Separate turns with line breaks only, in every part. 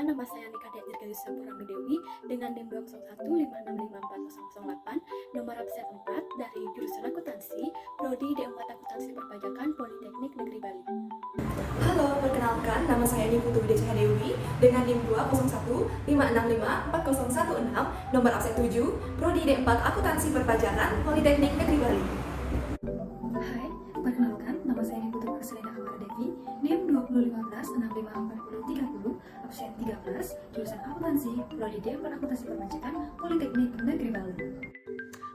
Perkenalkan, nama saya Nika Dirgayu Sampurami Dewi dengan NIM 20156544008, nomor absen 4 dari jurusan akuntansi, Prodi D4 Akuntansi Perpajakan, Politeknik Negeri Bali.
Halo, perkenalkan, nama saya Eni Putu Widya Dewi dengan NIM 20156540116, nomor absen 7, Prodi D4 Akuntansi Perpajakan, Politeknik Negeri Bali.
Hai, perkenalkan, nama saya Eni Putu Marcelina Amara Devi, NIM 2015654030, absen 13, jurusan akuntansi, Prodi D4 Akuntansi Perpajakan, Politeknik Negeri Bali.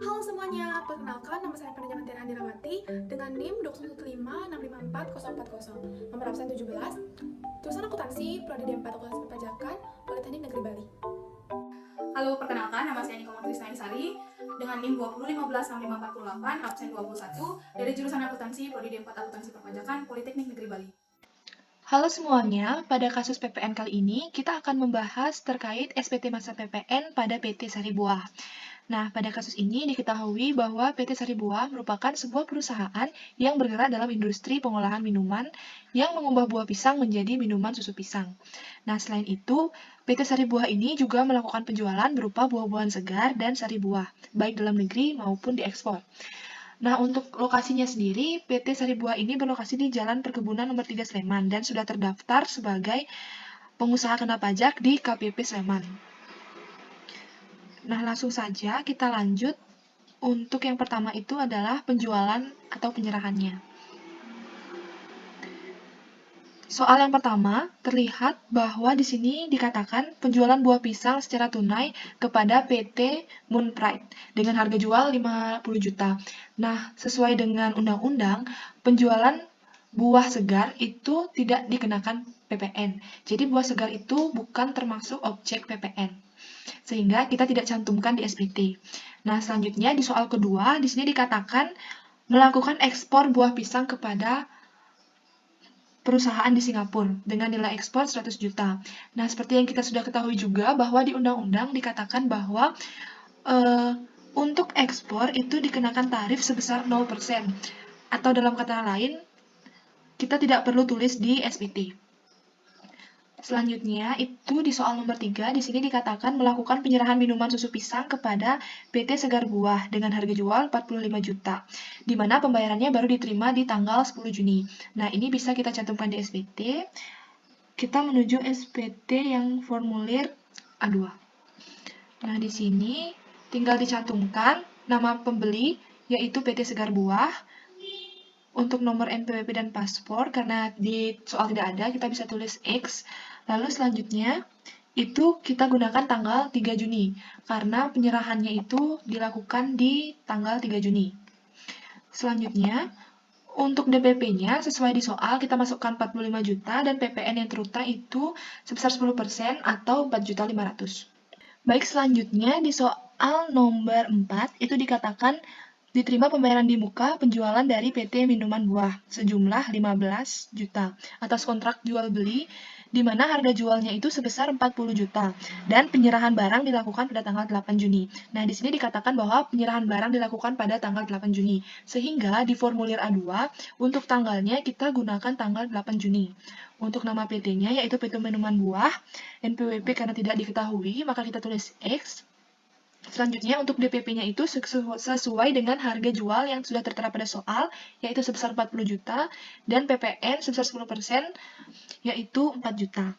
Halo semuanya, perkenalkan nama saya Pranjamati Handirawati dengan NIM 21565644040, nomor absen 17, jurusan akuntansi, Prodi D4 Akuntansi Perpajakan, Politeknik Negeri Bali.
Halo, perkenalkan, nama saya Niko Matrisna Isari dengan NIM 20156548, absen 21, dari jurusan akuntansi, Prodi D4 Akuntansi Perpajakan, Politeknik Negeri Bali.
Halo semuanya, pada kasus PPN kali ini kita akan membahas terkait SPT masa PPN pada PT Saribuah. Nah, pada kasus ini diketahui bahwa PT Saribuah merupakan sebuah perusahaan yang bergerak dalam industri pengolahan minuman yang mengubah buah pisang menjadi minuman susu pisang. Nah, selain itu, PT Saribuah ini juga melakukan penjualan berupa buah-buahan segar dan sari buah, baik dalam negeri maupun diekspor. Nah, untuk lokasinya sendiri, PT Saribuah ini berlokasi di Jalan Perkebunan nomor 3 Sleman dan sudah terdaftar sebagai pengusaha kena pajak di KPP Sleman. Nah, langsung saja kita lanjut. Untuk yang pertama itu adalah penjualan atau penyerahannya. Soal yang pertama, terlihat bahwa di sini dikatakan penjualan buah pisang secara tunai kepada PT Moon Pride dengan harga jual 50 juta. Nah, sesuai dengan undang-undang, penjualan buah segar itu tidak dikenakan PPN. Jadi buah segar itu bukan termasuk objek PPN. Sehingga kita tidak cantumkan di SPT. Nah, selanjutnya di soal kedua, di sini dikatakan melakukan ekspor buah pisang kepada perusahaan di Singapura dengan nilai ekspor 100 juta. Nah, seperti yang kita sudah ketahui juga bahwa di undang-undang dikatakan bahwa untuk ekspor itu dikenakan tarif sebesar 0%. Atau dalam kata lain, kita tidak perlu tulis di SPT. Selanjutnya, itu di soal nomor 3, di sini dikatakan melakukan penyerahan minuman susu pisang kepada PT Segar Buah dengan harga jual 45 juta, di mana pembayarannya baru diterima di tanggal 10 Juni. Nah, ini bisa kita cantumkan di SPT. Kita menuju SPT yang formulir A2. Nah, di sini tinggal dicantumkan nama pembeli, yaitu PT Segar Buah. Untuk nomor NPWP dan paspor, karena di soal tidak ada, kita bisa tulis X. Lalu selanjutnya, itu kita gunakan tanggal 3 Juni, karena penyerahannya itu dilakukan di tanggal 3 Juni. Selanjutnya, untuk DPP-nya, sesuai di soal, kita masukkan 45 juta, dan PPN yang terutang itu sebesar 10% atau 4.500.000. Baik, selanjutnya di soal nomor 4, itu dikatakan diterima pembayaran di muka penjualan dari PT Minuman Buah sejumlah 15 juta atas kontrak jual beli di mana harga jualnya itu sebesar 40 juta dan penyerahan barang dilakukan pada tanggal 8 Juni. Nah, di sini dikatakan bahwa penyerahan barang dilakukan pada tanggal 8 Juni. Sehingga di formulir A2 untuk tanggalnya kita gunakan tanggal 8 Juni. Untuk nama PT-nya yaitu PT Minuman Buah, NPWP karena tidak diketahui, maka kita tulis X. Selanjutnya, untuk DPP-nya itu sesuai dengan harga jual yang sudah tertera pada soal, yaitu sebesar 40 juta, dan PPN sebesar 10%, yaitu 4 juta.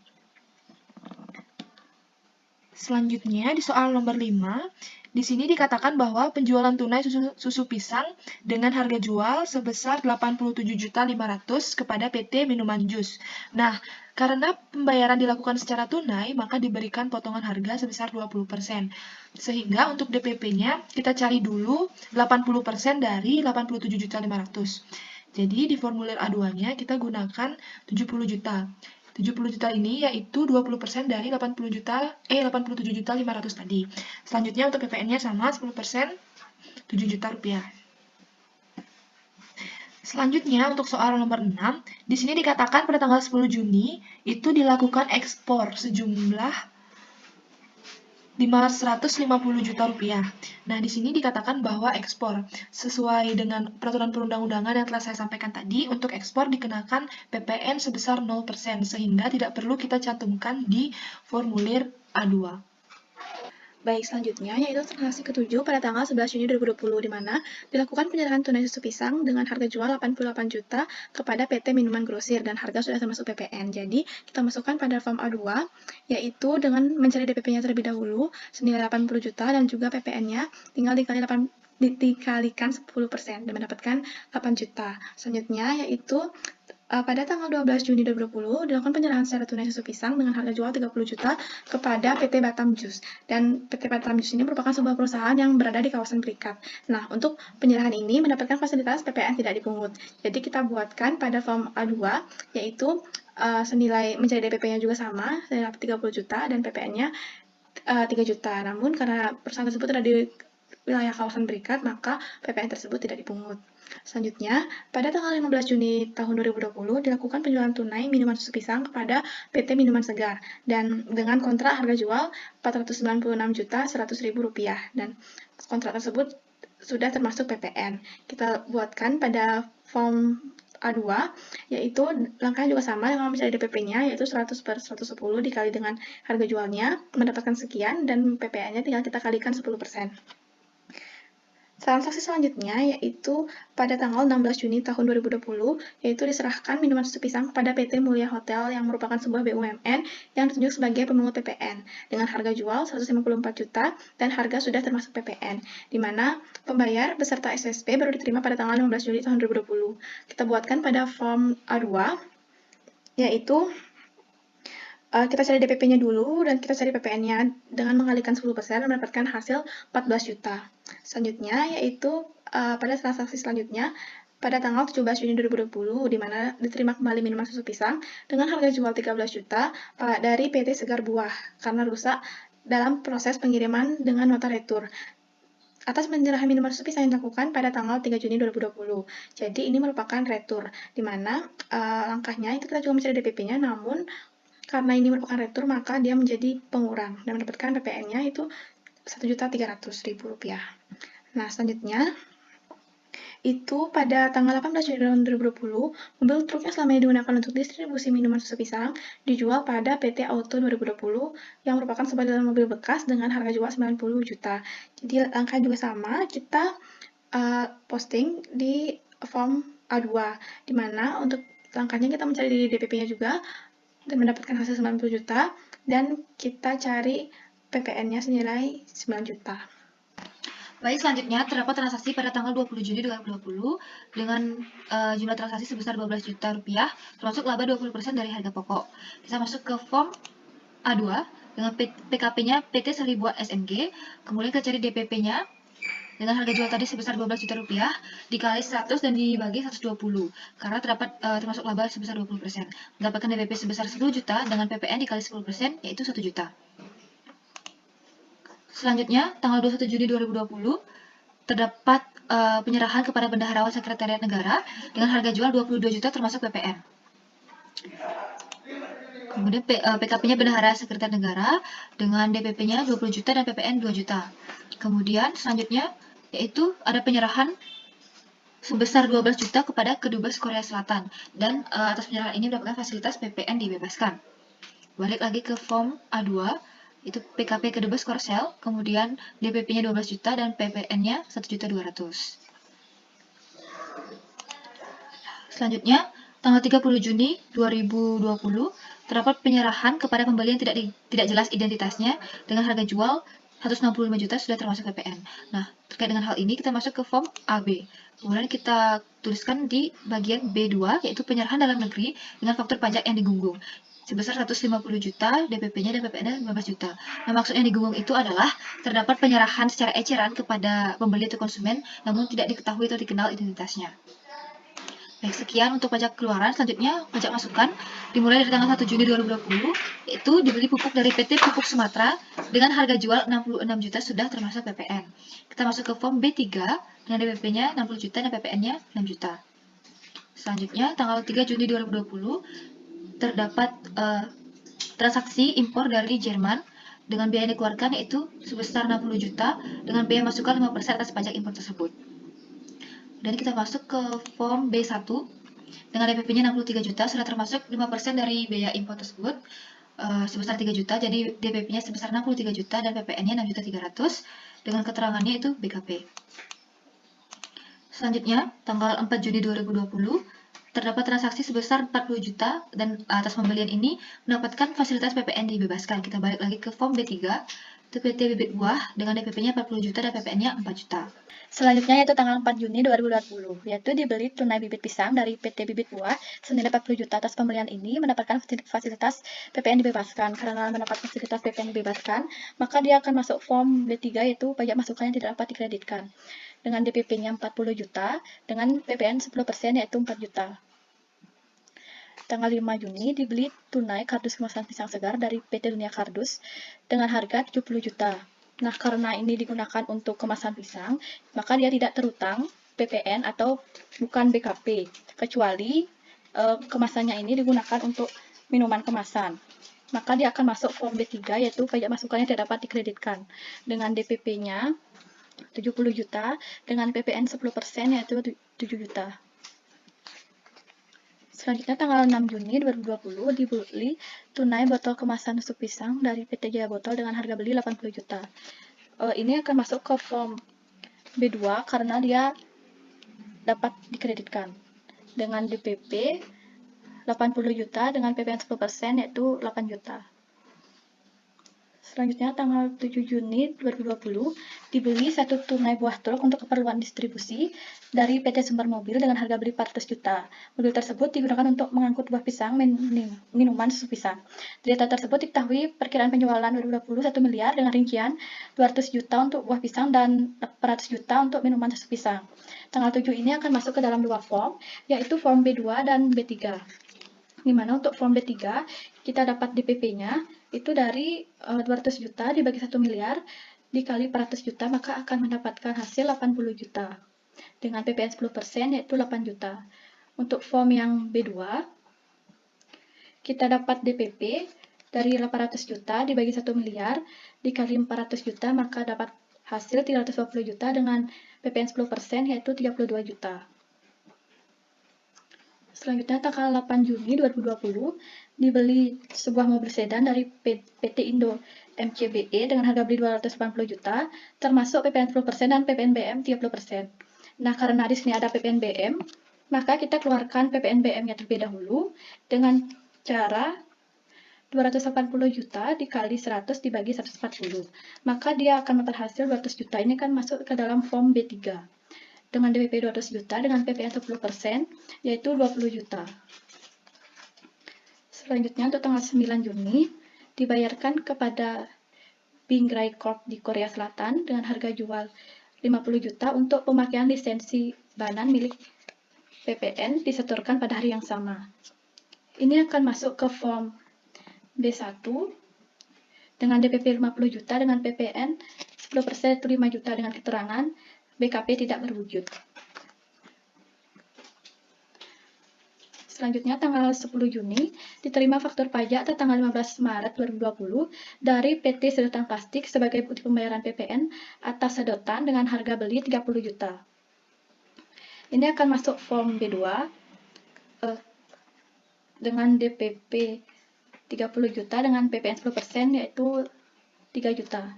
Selanjutnya, di soal nomor 5, di sini dikatakan bahwa penjualan tunai susu pisang dengan harga jual sebesar 87.500.000 kepada PT Minuman Jus. Nah, karena pembayaran dilakukan secara tunai, maka diberikan potongan harga sebesar 20%. Sehingga untuk DPP-nya, kita cari dulu 80% dari 87.500.000. Jadi, di formulir A2-nya kita gunakan 70 juta. 70 juta ini yaitu 20% dari 87.500.000 tadi. Selanjutnya untuk PPN-nya sama 10%, 7 juta rupiah. Selanjutnya untuk soal nomor 6, di sini dikatakan pada tanggal 10 Juni itu dilakukan ekspor sejumlah 550 juta rupiah. Nah, di sini dikatakan bahwa ekspor sesuai dengan peraturan perundang-undangan yang telah saya sampaikan tadi, untuk ekspor dikenakan PPN sebesar 0%, sehingga tidak perlu kita cantumkan di formulir A2.
Baik, selanjutnya yaitu transaksi ke-7 pada tanggal 11 Juni 2020, di mana dilakukan penyerahan tunai susu pisang dengan harga jual 88 juta kepada PT Minuman Grosir dan harga sudah termasuk PPN. Jadi, kita masukkan pada form A2, yaitu dengan mencari DPP-nya terlebih dahulu senilai 80 juta dan juga PPN-nya tinggal dikalikan 10% dan mendapatkan 8 juta. Selanjutnya yaitu pada tanggal 12 Juni 2020 dilakukan penyerahan secara tunai susu pisang dengan harga jual 30 juta kepada PT Batam Jus. Dan PT Batam Jus ini merupakan sebuah perusahaan yang berada di kawasan Berikat. Nah, untuk penyerahan ini mendapatkan fasilitas PPN tidak dipungut. Jadi kita buatkan pada form A2 yaitu senilai mencari DPP-nya juga sama, senilai 30 juta dan PPN-nya 3 juta. Namun karena perusahaan tersebut ada di wilayah kawasan Berikat, maka PPN tersebut tidak dipungut. Selanjutnya, pada tanggal 15 Juni tahun 2020 dilakukan penjualan tunai minuman susu pisang kepada PT Minuman Segar dan dengan kontrak harga jual Rp496.100.000 dan kontrak tersebut sudah termasuk PPN. Kita buatkan pada form A2, yaitu langkahnya juga sama dengan mencari DPP-nya, yaitu 100/110 dikali dengan harga jualnya, mendapatkan sekian, dan PPN-nya tinggal kita kalikan 10%. Transaksi selanjutnya yaitu pada tanggal 16 Juni tahun 2020, yaitu diserahkan minuman susu pisang kepada PT Mulia Hotel yang merupakan sebuah BUMN yang ditunjuk sebagai pemungut PPN dengan harga jual 154 juta dan harga sudah termasuk PPN, di mana pembayar beserta SSP baru diterima pada tanggal 15 Juli tahun 2020. Kita buatkan pada form A2, yaitu kita cari DPP-nya dulu dan kita cari PPN-nya dengan mengalikan 10% dan mendapatkan hasil 14 juta. Selanjutnya yaitu pada transaksi selanjutnya pada tanggal 17 Juni 2020, di mana diterima kembali minuman susu pisang dengan harga jual 13 juta dari PT Segar Buah karena rusak dalam proses pengiriman dengan nota retur. Atas penyerahan minuman susu pisang yang dilakukan pada tanggal 3 Juni 2020. Jadi ini merupakan retur, di mana langkahnya itu kita juga mencari DPP-nya, namun karena ini merupakan retur, maka dia menjadi pengurang dan mendapatkan PPN-nya itu Rp1.300.000. Nah, selanjutnya itu pada tanggal 18 Juni 2020, mobil truk yang selama ini digunakan untuk distribusi minuman susu pisang dijual pada PT Auto 2020 yang merupakan sebuah mobil bekas dengan harga jual 90 juta. Jadi langkah juga sama, kita posting di form A2, di mana untuk langkahnya kita mencari DPP-nya juga dan mendapatkan hasil 90 juta dan kita cari PPN-nya senilai 9 juta.
Baik, selanjutnya terdapat transaksi pada tanggal 20 Juni 2020 dengan jumlah transaksi sebesar 12 juta rupiah, termasuk laba 20% dari harga pokok. Kita masuk ke form A2 dengan PKP-nya PT Seribuat SMG, kemudian kita cari DPP-nya dengan harga jual tadi sebesar 12 juta rupiah dikali 100 dan dibagi 120 karena terdapat termasuk laba sebesar 20%. Mendapatkan DPP sebesar 10 juta dengan PPN dikali 10% yaitu 1 juta. Selanjutnya, tanggal 21 Juni 2020 terdapat penyerahan kepada Bendaharawan Sekretariat Negara dengan harga jual 22 juta termasuk PPN. Kemudian PKP-nya Bendahara Sekretariat Negara dengan DPP-nya 20 juta dan PPN 2 juta. Kemudian selanjutnya yaitu ada penyerahan sebesar 12 juta kepada Kedubes Korea Selatan dan atas penyerahan ini mendapatkan fasilitas PPN dibebaskan. Balik lagi ke form A2, itu PKP Kedubes Korsel, kemudian DPP-nya 12 juta dan PPN-nya 1.200.000. Selanjutnya, tanggal 30 Juni 2020 terdapat penyerahan kepada pembeli yang tidak jelas identitasnya dengan harga jual 165 juta sudah termasuk PPN. Nah, terkait dengan hal ini kita masuk ke form AB. Kemudian kita tuliskan di bagian B2 yaitu penyerahan dalam negeri dengan faktur pajak yang digunggung sebesar 150 juta, DPP-nya dan PPN-nya 15 juta. Nah, maksud yang digunggung itu adalah terdapat penyerahan secara eceran kepada pembeli atau konsumen namun tidak diketahui atau dikenal identitasnya. Baik, sekian untuk pajak keluaran. Selanjutnya, pajak masukan dimulai dari tanggal 1 Juni 2020, yaitu dibeli pupuk dari PT Pupuk Sumatera dengan harga jual 66 juta sudah termasuk PPN. Kita masuk ke form B3 dengan DPP-nya 60 juta dan PPN-nya 6 juta. Selanjutnya, tanggal 3 Juni 2020 terdapat transaksi impor dari Jerman dengan biaya yang dikeluarkan yaitu sebesar 60 juta dengan biaya masukan 5% atas pajak impor tersebut. Dan kita masuk ke form B1 dengan DPP-nya 63 juta sudah termasuk 5% dari biaya impor tersebut sebesar 3 juta, jadi DPP-nya sebesar 63 juta dan PPN-nya 6.300.000 dengan keterangannya itu BKP. Selanjutnya, tanggal 4 Juni 2020, terdapat transaksi sebesar 40 juta dan atas pembelian ini mendapatkan fasilitas PPN dibebaskan. Kita balik lagi ke form B3, itu PT Bibit Buah dengan DPP-nya 40 juta dan PPN-nya 4 juta.
Selanjutnya yaitu tanggal 4 Juni 2020, yaitu dibeli tunai bibit pisang dari PT Bibit Buah senilai 40 juta. Atas pembelian ini mendapatkan fasilitas PPN dibebaskan. Karena mendapat fasilitas PPN dibebaskan, maka dia akan masuk form B3 yaitu pajak masukan yang tidak dapat dikreditkan. Dengan DPP-nya 40 juta, dengan PPN 10% yaitu 4 juta. Tanggal 5 Juni dibeli tunai kardus kemasan pisang segar dari PT Dunia Kardus dengan harga 70 juta. Nah, karena ini digunakan untuk kemasan pisang, maka dia tidak terutang PPN atau bukan BKP, kecuali kemasannya ini digunakan untuk minuman kemasan. Maka dia akan masuk form B3 yaitu pajak masukan yang tidak dapat dikreditkan. Dengan DPP-nya 70 juta, dengan PPN 10% yaitu 7 juta. Selanjutnya tanggal 6 Juni 2020 dibeli tunai botol kemasan susu pisang dari PT Jaya Botol dengan harga beli 80 juta. Ini akan masuk ke form B2 karena dia dapat dikreditkan. Dengan DPP 80 juta dengan PPN 10% yaitu 8 juta. Selanjutnya tanggal 7 Juni 2020 dibeli satu tunai buah truk untuk keperluan distribusi dari PT Sumber Mobil dengan harga beli 400 juta. Mobil tersebut digunakan untuk mengangkut buah pisang minuman susu pisang. Di data tersebut diketahui perkiraan penjualan 2020 1 miliar dengan rincian 200 juta untuk buah pisang dan 400 juta untuk minuman susu pisang. Tanggal 7 ini akan masuk ke dalam dua form, yaitu form B2 dan B3. Dimana untuk form B3 kita dapat DPP-nya itu dari 200 juta dibagi 1 miliar dikali 400 juta maka akan mendapatkan hasil 80 juta. Dengan PPN 10% yaitu 8 juta. Untuk form yang B2 kita dapat DPP dari 800 juta dibagi 1 miliar dikali 400 juta maka dapat hasil 320 juta dengan PPN 10% yaitu 32 juta. Selanjutnya tanggal 8 Juni 2020 dibeli sebuah mobil sedan dari PT Indo MCBE dengan harga beli 280 juta termasuk PPN 10% dan PPN BM 30%. Nah, karena di sini ada PPN BM, maka kita keluarkan PPN BM-nya terlebih dahulu dengan cara 280 juta dikali 100 dibagi 140. Maka dia akan mendapat hasil 200 juta. Ini kan masuk ke dalam form B3. Dengan DPP 200 juta dengan PPN 10% yaitu 20 juta. Selanjutnya untuk tanggal 9 Juni dibayarkan kepada Bingrai Corp di Korea Selatan dengan harga jual 50 juta untuk pemakaian lisensi banan milik PPN disetorkan pada hari yang sama. Ini akan masuk ke form B1 dengan DPP 50 juta dengan PPN 10% itu 5 juta dengan keterangan BKP tidak berwujud. Selanjutnya tanggal 10 Juni diterima faktur pajak tanggal 15 Maret 2020 dari PT Sedotan Plastik sebagai bukti pembayaran PPN atas sedotan dengan harga beli 30 juta. Ini akan masuk form B2 dengan DPP 30 juta dengan PPN 10% yaitu 3 juta.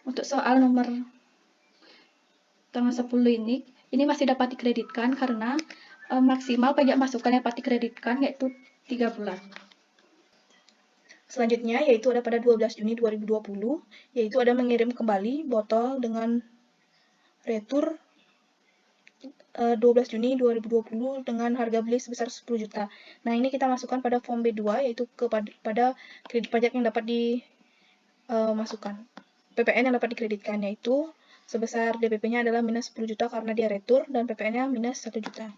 Untuk soal nomor tanggal 10 ini masih dapat dikreditkan karena maksimal pajak masukan yang dapat dikreditkan yaitu 3 bulan.
Selanjutnya yaitu ada pada 12 Juni 2020, yaitu ada mengirim kembali botol dengan retur 12 Juni 2020 dengan harga beli sebesar 10 juta. Nah, ini kita masukkan pada form B2 yaitu kepada kredit pajak yang dapat dimasukkan. PPN yang dapat dikreditkan yaitu sebesar DPP-nya adalah minus 10 juta karena dia retur dan PPN-nya minus 1 juta.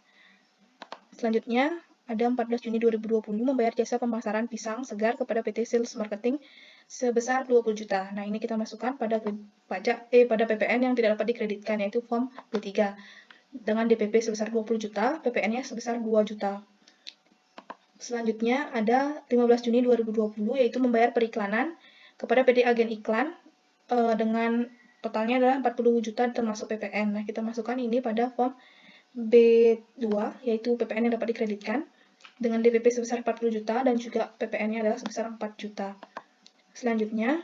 Selanjutnya, ada 14 Juni 2020 membayar jasa pemasaran pisang segar kepada PT Sales Marketing sebesar 20 juta. Nah, ini kita masukkan pada pada PPN yang tidak dapat dikreditkan yaitu form B3. Dengan DPP sebesar 20 juta, PPN-nya sebesar 2 juta. Selanjutnya, ada 15 Juni 2020 yaitu membayar periklanan kepada PT Agen Iklan dengan totalnya adalah 40 juta termasuk PPN. Nah, kita masukkan ini pada form B2, yaitu PPN yang dapat dikreditkan dengan DPP sebesar 40 juta dan juga PPN-nya adalah sebesar 4 juta. Selanjutnya,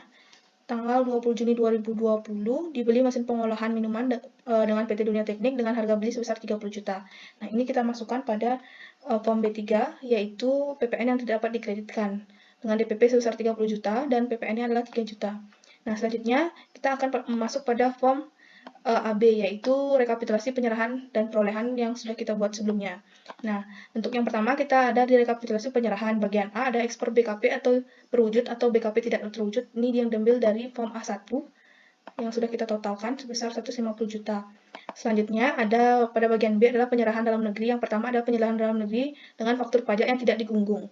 tanggal 20 Juni 2020 dibeli mesin pengolahan minuman dengan PT Dunia Teknik dengan harga beli sebesar 30 juta. Nah, ini kita masukkan pada form B3, yaitu PPN yang tidak dapat dikreditkan dengan DPP sebesar 30 juta dan PPN-nya adalah 3 juta. Nah, selanjutnya kita akan masuk pada form AB, yaitu rekapitulasi penyerahan dan perolehan yang sudah kita buat sebelumnya. Nah, untuk yang pertama kita ada di rekapitulasi penyerahan. Bagian A ada ekspor BKP atau terwujud atau BKP tidak terwujud. Ini yang diambil dari form A1 yang sudah kita totalkan sebesar 150 juta. Selanjutnya ada pada bagian B adalah penyerahan dalam negeri. Yang pertama ada penyerahan dalam negeri dengan faktur pajak yang tidak digunggung,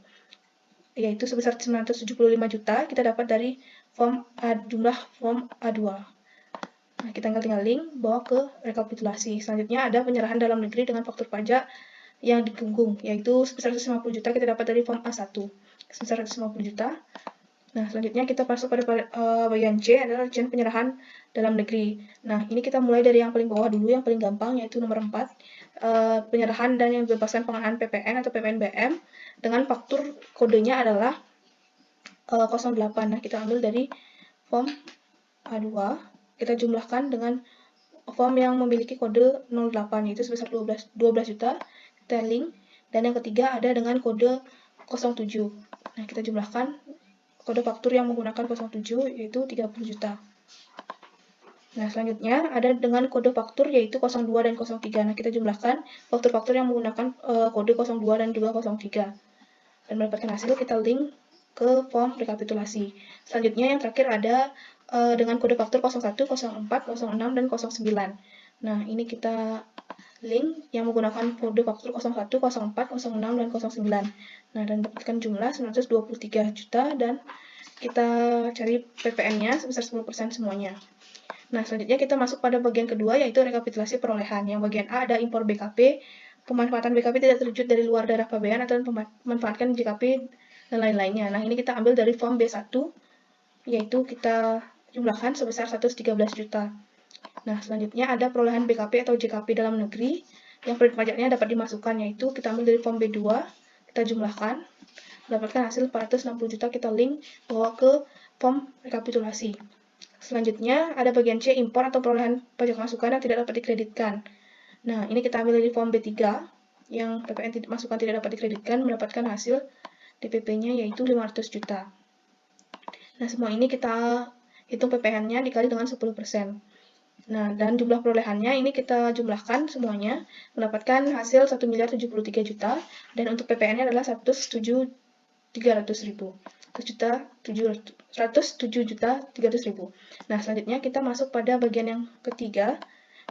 yaitu sebesar 975 juta kita dapat dari jumlah form A2. Nah, kita tinggal link bawa ke rekapitulasi. Selanjutnya ada penyerahan dalam negeri dengan faktur pajak yang digunggung, yaitu sebesar 150 juta kita dapat dari form A1 sebesar 150 juta. Nah, selanjutnya kita masuk pada bagian C adalah rincian penyerahan dalam negeri. Nah, ini kita mulai dari yang paling bawah dulu, yang paling gampang, yaitu nomor 4, penyerahan dan yang bebaskan pengenaan PPN atau PPNBM dengan faktur kodenya adalah 08. Nah, kita ambil dari form A2, kita jumlahkan dengan form yang memiliki kode 08, yaitu sebesar 12 juta, kita link, dan yang ketiga ada dengan kode 07. Nah, kita jumlahkan kode faktur yang menggunakan 07, yaitu 30 juta. Nah, selanjutnya ada dengan kode faktur yaitu 02 dan 03. Nah, kita jumlahkan faktur-faktur yang menggunakan kode 02 dan juga 03. Dan mendapatkan hasil, kita link ke form rekapitulasi. Selanjutnya yang terakhir ada dengan kode faktur 01, 04, 06, dan 09. Nah, ini kita link yang menggunakan kode faktur 01, 04, 06, dan 09. Nah, dan dapatkan jumlah 923 juta dan kita cari PPN-nya sebesar 10% semuanya. Nah, selanjutnya kita masuk pada bagian kedua, yaitu rekapitulasi perolehan. Yang bagian A ada impor BKP, pemanfaatan BKP tidak terwujud dari luar daerah pabean atau memanfaatkan JKP dan lain-lainnya. Nah, ini kita ambil dari form B1, yaitu kita jumlahkan sebesar 113 juta. Nah, selanjutnya ada perolehan BKP atau JKP dalam negeri yang kredit pajaknya dapat dimasukkan, yaitu kita ambil dari form B2, kita jumlahkan, mendapatkan hasil 460 juta, kita link bawa ke form rekapitulasi. Selanjutnya ada bagian C, impor atau perolehan pajak masukan yang tidak dapat dikreditkan. Nah, ini kita ambil dari form B3 yang PPN masukan tidak dapat dikreditkan, mendapatkan hasil DPP-nya yaitu 500 juta. Nah, semua ini kita hitung PPN-nya dikali dengan 10%. Nah, dan jumlah perolehannya ini kita jumlahkan semuanya, mendapatkan hasil 1.073 juta, dan untuk PPN-nya adalah 107.300.000. 107.300.000. Nah, selanjutnya kita masuk pada bagian yang ketiga,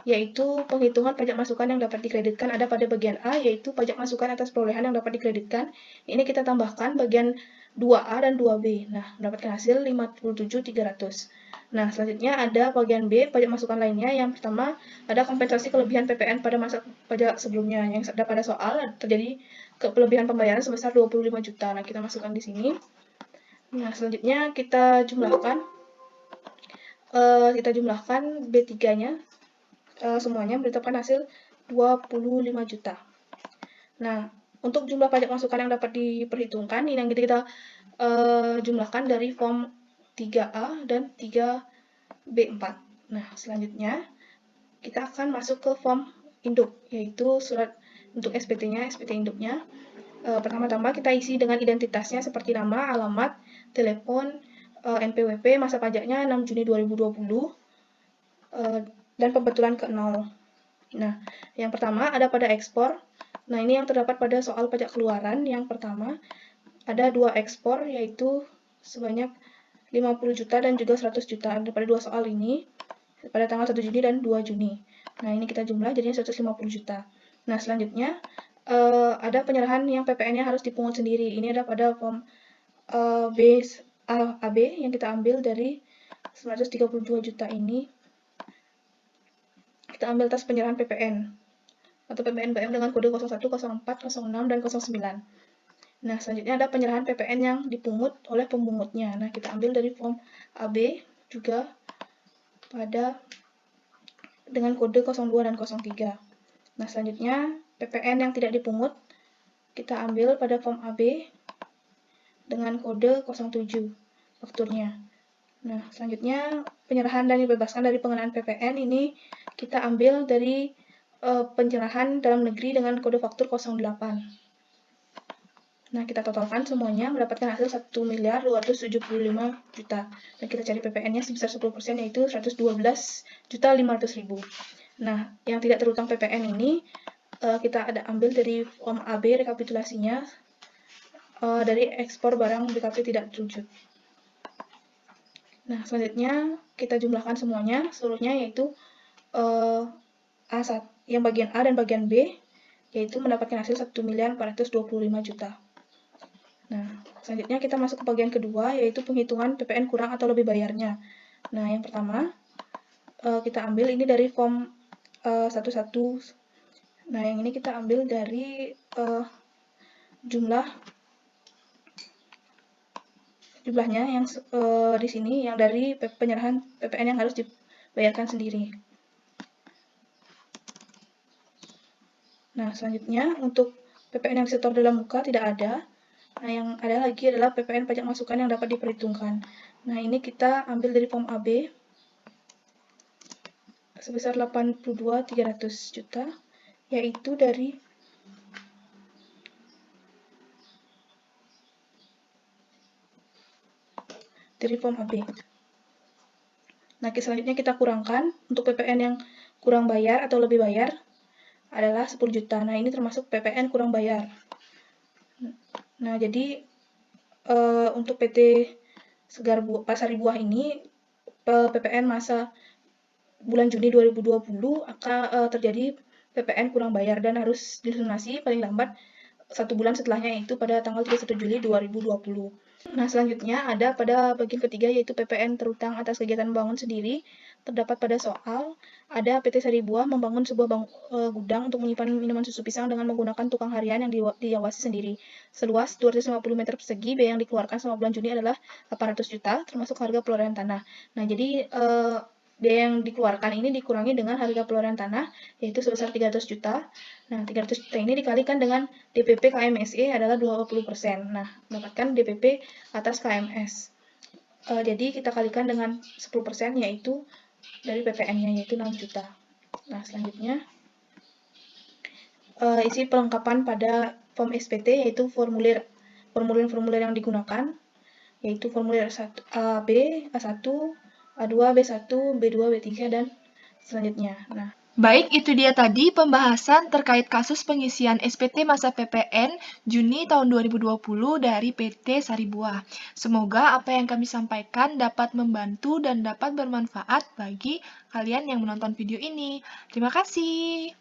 yaitu penghitungan pajak masukan yang dapat dikreditkan. Ada pada bagian A, yaitu pajak masukan atas perolehan yang dapat dikreditkan. Ini kita tambahkan bagian 2A dan 2B. Nah, mendapatkan hasil 57.300. Nah, selanjutnya ada bagian B, pajak masukan lainnya. Yang pertama, ada kompensasi kelebihan PPN pada masa pajak sebelumnya. Yang ada pada soal terjadi kelebihan pembayaran sebesar 25 juta. Nah, kita masukkan di sini. Nah, selanjutnya kita jumlahkan B3-nya semuanya, menetapkan hasil 25 juta. Nah, untuk jumlah pajak masukan yang dapat diperhitungkan, ini yang kita jumlahkan dari form 3A dan 3B4. Nah, selanjutnya kita akan masuk ke form induk, yaitu surat untuk SPT-nya, SPT induknya. Pertama-tama kita isi dengan identitasnya seperti nama, alamat, telepon, NPWP, masa pajaknya 6 Juni 2020, dan pembetulan ke 0. Nah, yang pertama ada pada ekspor. Nah, ini yang terdapat pada soal pajak keluaran. Yang pertama, ada 2 ekspor, yaitu sebanyak 50 juta dan juga 100 juta. Ada pada 2 soal ini, pada tanggal 1 Juni dan 2 Juni. Nah, ini kita jumlah jadinya 150 juta. Nah, selanjutnya, ada penyerahan yang PPN-nya harus dipungut sendiri. Ini ada pada form AB yang kita ambil dari 132 juta ini. Kita ambil atas penyerahan PPN atau PPNBM dengan kode 01, 04, 06, dan 09. Nah, selanjutnya ada penyerahan PPN yang dipungut oleh pemungutnya. Nah, kita ambil dari form AB juga dengan kode 02 dan 03. Nah, selanjutnya PPN yang tidak dipungut kita ambil pada form AB dengan kode 07 fakturnya. Nah, selanjutnya penyerahan dan dibebaskan dari pengenaan PPN ini kita ambil dari penyerahan dalam negeri dengan kode faktur 08. Nah, kita totalkan semuanya mendapatkan hasil 1.275.000.000. Dan kita cari PPN-nya sebesar 10% yaitu 112.500.000. Nah, yang tidak terutang PPN ini kita ada ambil dari form AB rekapitulasinya dari ekspor barang BKP tidak terwujud. Nah, selanjutnya kita jumlahkan semuanya, seluruhnya yaitu A1, yang bagian A dan bagian B, yaitu mendapatkan hasil 1.425.000.000. Nah, selanjutnya kita masuk ke bagian kedua, yaitu penghitungan PPN kurang atau lebih bayarnya. Nah, yang pertama, kita ambil ini dari form 11. Nah, yang ini kita ambil dari jumlahnya yang di sini, yang dari penyerahan PPN yang harus dibayarkan sendiri. Nah, selanjutnya untuk PPN yang disetor dalam muka tidak ada. Nah, yang ada lagi adalah PPN pajak masukan yang dapat diperhitungkan. Nah, ini kita ambil dari form AB sebesar 82.300.000.000, yaitu dari form AB. Nah, selanjutnya kita kurangkan untuk PPN yang kurang bayar atau lebih bayar adalah 10 juta. Nah, ini termasuk PPN kurang bayar. Nah, jadi untuk PT Pasari Buah ini PPN masa bulan Juni 2020 akan terjadi PPN kurang bayar dan harus dilunasi paling lambat 1 bulan setelahnya, yaitu pada tanggal 31 Juli 2020. Nah, selanjutnya ada pada bagian ketiga, yaitu PPN terutang atas kegiatan membangun sendiri. Terdapat pada soal, ada PT Sari Buah membangun sebuah gudang untuk menyimpan minuman susu pisang dengan menggunakan tukang harian yang diawasi sendiri. Seluas 250 meter persegi, biaya yang dikeluarkan selama bulan Juni adalah 800 juta, termasuk harga pelorehan tanah. Nah, jadi biaya yang dikeluarkan ini dikurangi dengan harga pelorehan tanah, yaitu sebesar 300 juta. Nah, 300 juta ini dikalikan dengan DPP KMSE adalah 20%. Nah, mendapatkan DPP atas KMS. Jadi kita kalikan dengan 10%, yaitu dari PPN-nya, yaitu 6 juta. Nah, selanjutnya isi pelengkapan pada form SPT, yaitu formulir yang digunakan, yaitu formulir A, B, A1, A2, B1, B2, B3, dan selanjutnya. Nah,
Baik, itu dia tadi pembahasan terkait kasus pengisian SPT masa PPN Juni tahun 2020 dari PT Sari Buah. Semoga apa yang kami sampaikan dapat membantu dan dapat bermanfaat bagi kalian yang menonton video ini. Terima kasih.